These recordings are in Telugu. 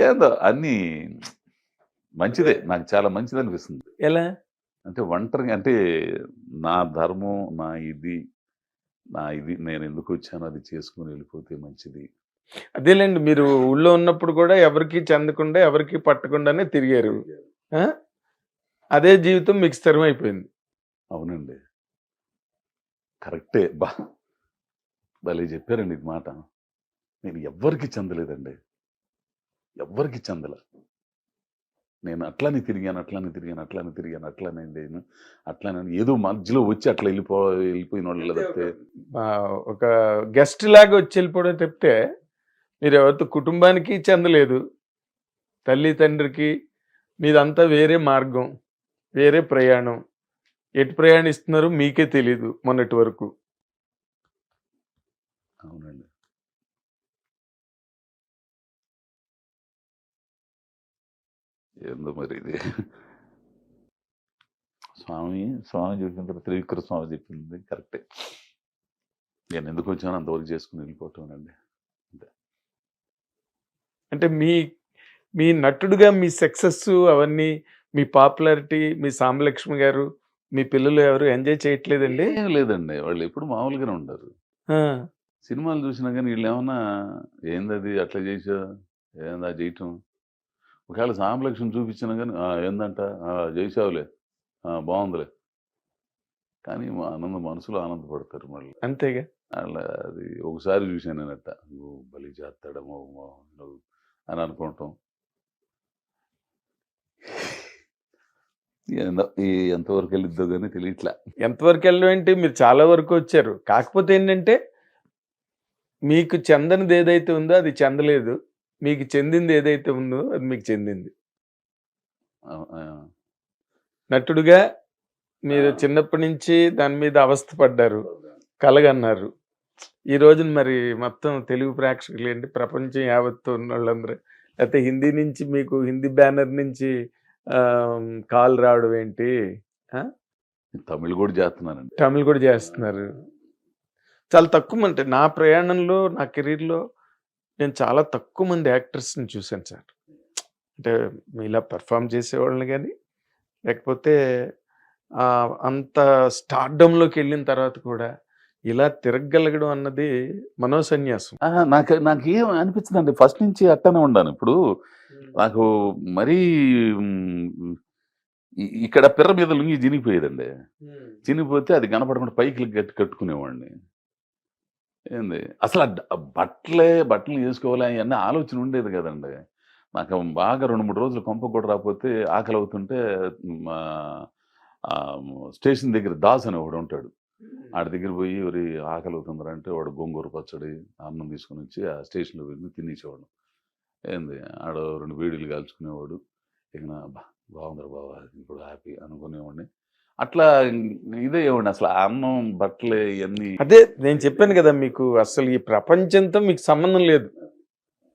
ఏదో అన్నీ మంచిదే. నాకు చాలా మంచిదనిపిస్తుంది. ఎలా? అంటే ఒంటరిగా అంటే నా ధర్మం, నా ఇది నేనెందుకొచ్చానో అది చేసుకొని వెళ్ళిపోతే మంచిది. అదేలెండి. మీరు ఊళ్ళో ఉన్నప్పుడు కూడా ఎవరికీ చెందకుండా, ఎవరికీ పట్టకుండానే తిరిగారు. ఆ! అదే జీవితం మీకు స్థిరమైపోయింది. అవునండి. కరెక్టే. భలే చెప్పారండి ఈ మాట. నేను ఎవ్వరికీ చెందలేదండి. ఎవ్వరికీ చెందల. నేను అట్లానే తిరిగాను, అట్లానే నేను అట్లానే ఏదో మధ్యలో వచ్చి అట్లా వెళ్ళిపోయినోళ్ళు తప్పితే ఒక గెస్ట్ లాగా వచ్చి వెళ్ళిపోవడం తప్పితే మీరెవరితో కుటుంబానికి చెందలేదు. తల్లి, తండ్రికి మీదంతా వేరే మార్గం, వేరే ప్రయాణం. ఎటు ప్రయాణిస్తున్నారో మీకే తెలీదు మొన్నటి వరకు. అవునండి. ఏందో మరి ఇది. స్వామి చెప్పిన తర్వాత త్రివిక్ర స్వామి చెప్పింది కరెక్టే. నేనెందుకొచ్చానో అంతవరకు చేసుకొని వెళ్ళిపోవటమేనండి. అంతే. అంటే మీ నటుడుగా మీ సక్సెస్ అవన్నీ, మీ పాపులారిటీ, మీ సాంబలక్ష్మి గారు, మీ పిల్లలు ఎవరు ఎంజాయ్ చేయట్లేదండి? ఏం లేదండి. వాళ్ళెప్పుడు మామూలుగానే ఉంటారు. ఆ! సినిమాలు చూసినా గానీ ఈళ్ళేమన్నా ఏందది అట్లా చేశావు? ఏంది అది చేయటం? ఒకవేళ సాంబలక్ష్మి చూపించినా గానీ ఏందంట? చేశావులే. బావుందిలే. కానీ మనసులో ఆనందపడతారు మళ్ళీ. అంతేగా. అలా అది ఒకసారి చూశాను నేనట్ట. భలే చేత్తాడమ్మో నువ్వు అని అనుకోవటం. ఏందో ఎంతవరకు వెళ్ళిద్దో గానీ తెలియట్లా. ఎంతవరకు వెళ్ళడం ఏంటి? మీరు చాలా వరకు వచ్చారు. కాకపోతే ఏంటంటే, మీకు చెందనిది ఏదైతే ఉందో అది చెందలేదు. మీకు చెందింది ఏదైతే ఉందో అది మీకు చెందింది. ఆ! ఆ! నటుడుగా మీరు చిన్నప్పటి నుంచి దాని మీద అవస్థ పడ్డారు. కలగన్నారు. ఈ రోజున మరి మొత్తం తెలుగు ప్రేక్షకులేంటి, ప్రపంచం యావత్తు ఉన్నోళ్ళందరూ లేతే హిందీ నుంచి మీకు హిందీ బ్యానర్ నుంచి కాల్ రావడం ఏంటి? ఆ! తమిళ్ గూడా చేస్తున్నానండి. తమిళ్ కూడా చేస్తున్నారు. చాలా తక్కువ అంటే నా ప్రయాణంలో, నా కెరీర్‌లో నేను చాలా తక్కువ మంది యాక్టర్స్‌ని చూసాను సార్. అంటే మీలా పెర్ఫార్మ్ చేసేవాళ్ళని గాని, లేకపోతే అంత స్టార్డమ్‌లోకెళ్ళిన తర్వాత కూడా ఇలా తిరగగలగడం అన్నది మనోసన్యాసం. నాకేం అనిపించదండి. ఫస్ట్ నుంచి అట్టనే ఉండాను. ఇప్పుడు నాకు మరీ ఇక్కడ పిర్ర మీద లుంగి చినిగిపోయేదండి. చినిగిపోతే అది కనపడకుండా పైకి కట్టుకునేవాడిని. ఏంది అసలు బట్టలు ఏసుకోవాలి అయన్నీ ఆలోచన ఉండేది కదండీ. నాకు బాగా 2, 3 రోజులు కొంపకు కూడా రాకపోతే ఆకలవుతుంటే మా స్టేషన్ దగ్గర దాస్ అని ఒకడుంటాడు. ఆడి దగ్గర పోయి ఒరేయ్ ఆకలవుతుందిరా అంటే వాడు గోంగూర పచ్చడి, అన్నం తీసుకొనొచ్చి ఆ స్టేషన్‌లో పెట్టి తినేసేవాళ్ళం. ఏంది ఆడు 2 బీడీలు కాల్చుకునేవాడు. ఇక బావుందిరా బావ ఇప్పుడు హ్యాపీ అనుకునేవాడిని. అట్లా ఇదయ్యేవాడిని అసలు ఆ అన్నం, బట్టలు ఇయన్నీ. అదే నేను చెప్పాను కదా మీకు, అసలు ఈ ప్రపంచంతో మీకు సంబంధం లేదు.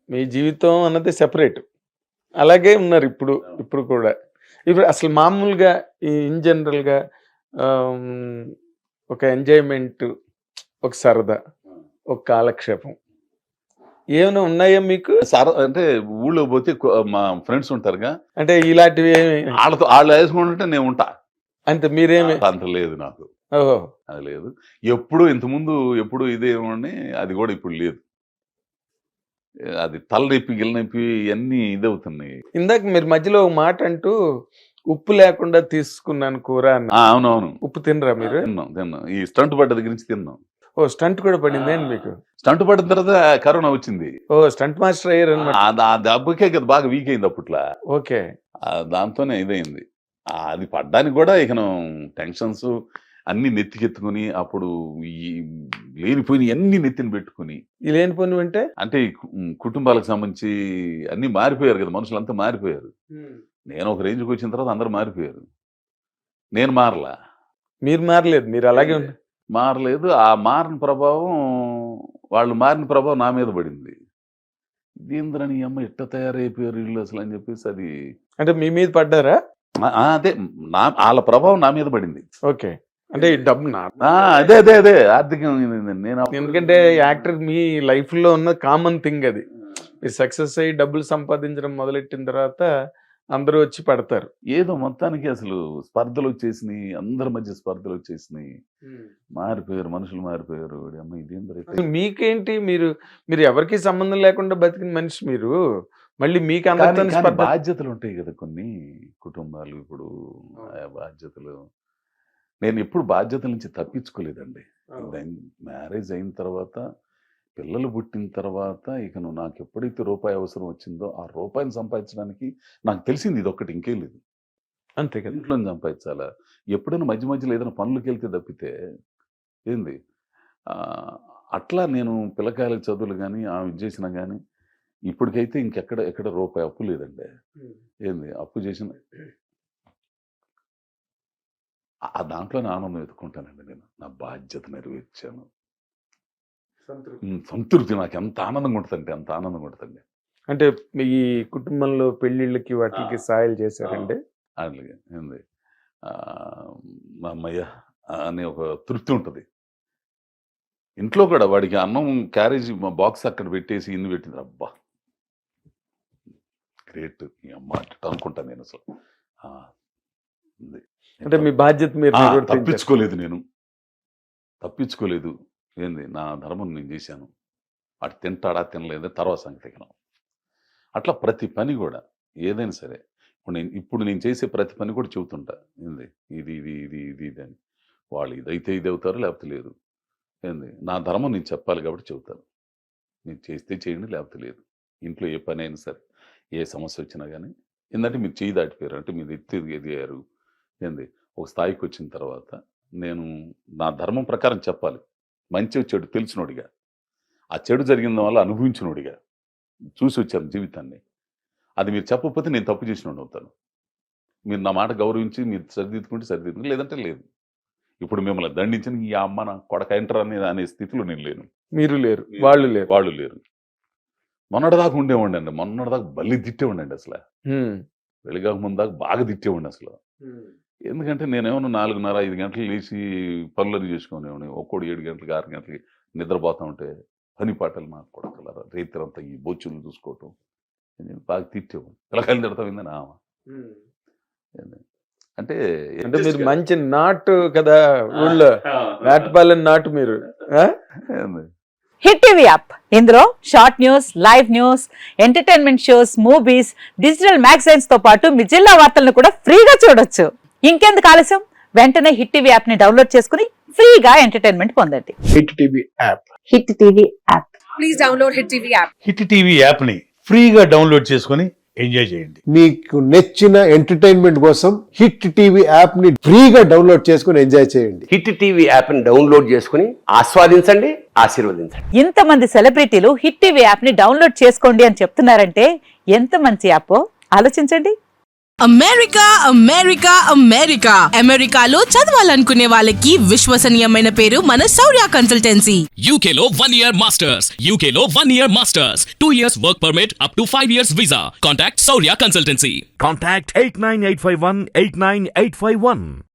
మీ జీవితం అన్నది సెపరేట్. అలాగే ఉన్నారు ఇప్పుడు కూడా. ఇప్పుడు అసలు మామూలుగా ఇన్ జనరల్‌గా ఒక ఎంజాయ్‌మెంట్, ఒక సరదా, ఒక కాలక్షేపం ఏమైనా ఉన్నాయా మీకు? అంటే ఊళ్ళో పోతే మా ఫ్రెండ్స్ ఉంటారుగా. అంటే ఇలాంటివి ఏమి ఆళ్ళు ఏసుకుంటుంటే నేను ఉంటా. అంతే మీరేమి అంత లేదు నాకు. ఓహో! అది లేదు. ఇంతకుముందు ఎప్పుడు ఇదేమోని అది గూడా ఇప్పుడు లేదు. అది తలనొప్పి, గిల్లనొప్పి ఇయన్నీ ఇదవుతున్నాయి. ఇందాక మీరు మధ్యలో ఒక మాట అంటూ ఉప్పు లేకుండా తీసుకున్నాను కూర అన్న. అవునవును. ఉప్పు తినరా మీరు? తిన్నాం. ఈ స్టంట్ పడ్డ దగ్గర నుంచి తిన్నాం. ఓహ్! స్టంట్ కూడా పడిందేంటి మీకు? స్టంట్ పడిన తర్వాత కరోనా వచ్చింది. ఓహ్! స్టంట్ మాస్టర్ అయ్యారన్నమాట. ఆ దెబ్బకే కదా బాగా వీక్ అయింది అప్పట్ల. ఓకే. దాంతోనే ఇదయింది. అది పడ్డానికి కూడా ఇకను టెన్షన్స్ అన్నీ నెత్తికెత్తుకొని అప్పుడు ఈ లేనిపోయినయన్నీ నెత్తిన పెట్టుకొని. ఈ లేనిపోనివంటే? అంటే కుటుంబాలకు సంబంధించి అన్నీ మారిపోయారు కదా! మనుషులంతా మారిపోయారు. నేను ఒక రేంజ్‌కి వచ్చిన తర్వాత అందరూ మారిపోయారు. నేను మారలా. మీరు మారలేదు. మీరు అలాగే ఉన్నారు. మారలేదు. ఆ వాళ్ళు మారిన ప్రభావం నా మీద పడింది. ఇదేందిరా నీ అమ్మ ఇట్ట తయారైపోయారు ఈళ్ళు అసలు అని చెప్పేసి అది. అంటే మీ మీద పడ్డారా? అదే ఆళ్ళ ప్రభావం నా మీద పడింది. ఓకే. అంటే ఈ డబ్బు అదే ఆర్థికంగా నేను ఎందుకంటే యాక్టర్ మీ లైఫ్‌లో ఉన్న కామన్ థింగ్ అది. మీరు సక్సెస్ అయ్యి డబ్బులు సంపాదించడం మొదలెట్టిన తర్వాత అందరూ వచ్చి పడతారు. ఏదో మొత్తానికి అసలు స్పర్ధలు వచ్చేసినాయి, అందరి మధ్య స్పర్ధలు వచ్చేసినాయి, మారిపోయారు, మనుషులు మారిపోయారు. అమ్మ ఇదేంద్ర అసలు మీకేంటి, మీరు ఎవరికి సంబంధం లేకుండా బతికిన మనిషి మీరు, మళ్ళీ మీకు అందరితో స్పర్ధ. బాధ్యతలు ఉంటాయి కదా కొన్ని కుటుంబాలు. ఇప్పుడు ఆ బాధ్యతలు, నేను ఎప్పుడు బాధ్యతల నుంచి తప్పించుకోలేదండి. మ్యారేజ్ అయిన తర్వాత, పిల్లలు పుట్టిన తర్వాత, ఇక నువ్వు నాకు ఎప్పుడైతే రూపాయి అవసరం వచ్చిందో ఆ రూపాయిని సంపాదించడానికి నాకు తెలిసింది ఇది ఒక్కటి, ఇంకేం లేదు. అంతే కదా. ఇంట్లో సంపాదించాలా, ఎప్పుడైనా మధ్య మధ్యలో ఏదైనా పనులకు వెళ్తే తప్పితే ఏంది. అట్లా నేను పిల్లకాయల చదువులు కానీ ఆమె చేసినా కానీ ఇప్పటికైతే ఎక్కడ రూపాయి అప్పు లేదండి. ఏంది అప్పు చేసిన ఆ దాంట్లోనే ఆనందం ఎత్తుకుంటానండి. నేను నా బాధ్యత నెరవేర్చాను, సంతృప్తి. నాకు ఎంత ఆనందంగా ఉంటుందంటే అంత ఆనందంగా ఉంటుందండి. అంటే ఈ కుటుంబంలో పెళ్ళిళ్ళకి వాటికి సాయాలు చేశారండి. అలాగే ఏంది మా అమ్మయ్య అనే ఒక తృప్తి ఉంటుంది. ఇంట్లో కూడా వాడికి అన్నం క్యారేజీ బాక్స్ అక్కడ పెట్టేసి ఇన్ని పెట్టింది, అబ్బా గ్రేట్ ఈ అమ్మ అట్ట అనుకుంటాను నేను. అసలు అంటే మీ బాధ్యత మీరు తప్పించుకోలేదు. ఏంది నా ధర్మం నేను చేశాను. అటు తింటాడా తినలేదా తర్వాత సంగతి. అట్లా ప్రతి పని కూడా ఏదైనా సరే ఇప్పుడు నేను చేసే ప్రతి పని కూడా చెబుతుంటా. ఏంది ఇది ఇది ఇది ఇది ఇది అని. వాళ్ళు ఇదైతే ఇది అవుతారు, లేకపోతే లేదు. ఏంది నా ధర్మం నేను చెప్పాలి కాబట్టి చెబుతాను. నేను చేస్తే చేయండి, లేకపోతే లేదు. ఇంట్లో ఏ పని అయినా సరే, ఏ సమస్య వచ్చినా కానీ, ఏంటంటే మీరు చేయి దాటిపోయారు అంటే మీరు ఎదిగారు. ఏంది ఒక స్థాయికి వచ్చిన తర్వాత నేను నా ధర్మం ప్రకారం చెప్పాలి. మంచి చెడు తెలిసినోడిగా, ఆ చెడు జరిగిన వల్ల అనుభవించినోడిగా చూసి వచ్చాను జీవితాన్ని. అది మీరు చెప్పకపోతే నేను తప్పు చేసినోడు అవుతాను. మీరు నా మాట గౌరవించి మీరు సరిదిద్దుకుంటే లేదంటే లేదు. ఇప్పుడు మిమ్మల్ని దండించిన ఈ అమ్మ నా కొడక ఎంటర్ అనే స్థితిలో నేను లేను. మీరు లేరు, వాళ్ళు లేరు. మొన్నటిదాకా ఉండేవాడి అండి. మొన్నటిదాకా బల్లి తిట్టేవాడి అసలు. వెలిగాక ముందాక బాగా తిట్టేవాడి అసలు. ఎందుకంటే నేనేమన్నా 4:30-5 గంటలు లేచి పనులని చేసుకునేవాడిని. ఒక్కోడు 7 గంటలకి 6 గంటలకి నిద్రపోతా ఉంటే పని పాటలు నాకు కొడకలరా, రైతులంతా ఈ బొచ్చులు చూసుకోవటం. నేను బాగా తిట్టేవాడిని. పిల్లకాయలు తిడతాయిందని ఆమె. అంటే మీరు మంచి నాటు కదా ఊళ్ళో, నాటుపాలెం నాటు మీరు. హిట్ టీవీ యాప్, ఇందులో short news, live news, entertainment shows, movies, digital magazines తో పాటు మీ జిల్లా వార్తలను కూడా ఫ్రీగా చూడొచ్చు. ఇంకెందుకు ఆలస్యం, వెంటనే హిట్ టీవీ యాప్ ని డౌన్లోడ్ చేసుకుని ఫ్రీగా ఎంటర్టైన్మెంట్ పొందండి. Hit TV app. Hit TV app. Please download hit TV app. Hit TV app ని ఫ్రీగా డౌన్లోడ్ చేసుకుని ఎంజాయ్ చేయండి. మీకు నచ్చిన ఎంటర్టైన్మెంట్ కోసం హిట్ టీవీ యాప్ ని ఫ్రీగా డౌన్లోడ్ చేసుకుని ఎంజాయ్ చేయండి. హిట్ టీవీ యాప్ ని డౌన్లోడ్ చేసుకుని ఆస్వాదించండి, ఆశీర్వదించండి. ఇంతమంది సెలబ్రిటీలు హిట్ టీవీ యాప్ ని డౌన్లోడ్ చేసుకోండి అని చెప్తున్నారంటే ఎంత మంచి యాప్ ఆలోచించండి. అమెరికా అమెరికా అమెరికా అమెరికాలో చదవాలనుకునే వాళ్ళకి విశ్వసనీయమైన పేరు మన శౌర్య కన్సల్టెన్సీ. UK లో 1 year masters, UK లో 1 year masters, 2 years work permit up to 5 years visa. Contact Shaurya Consultancy. Contact 89851 89851.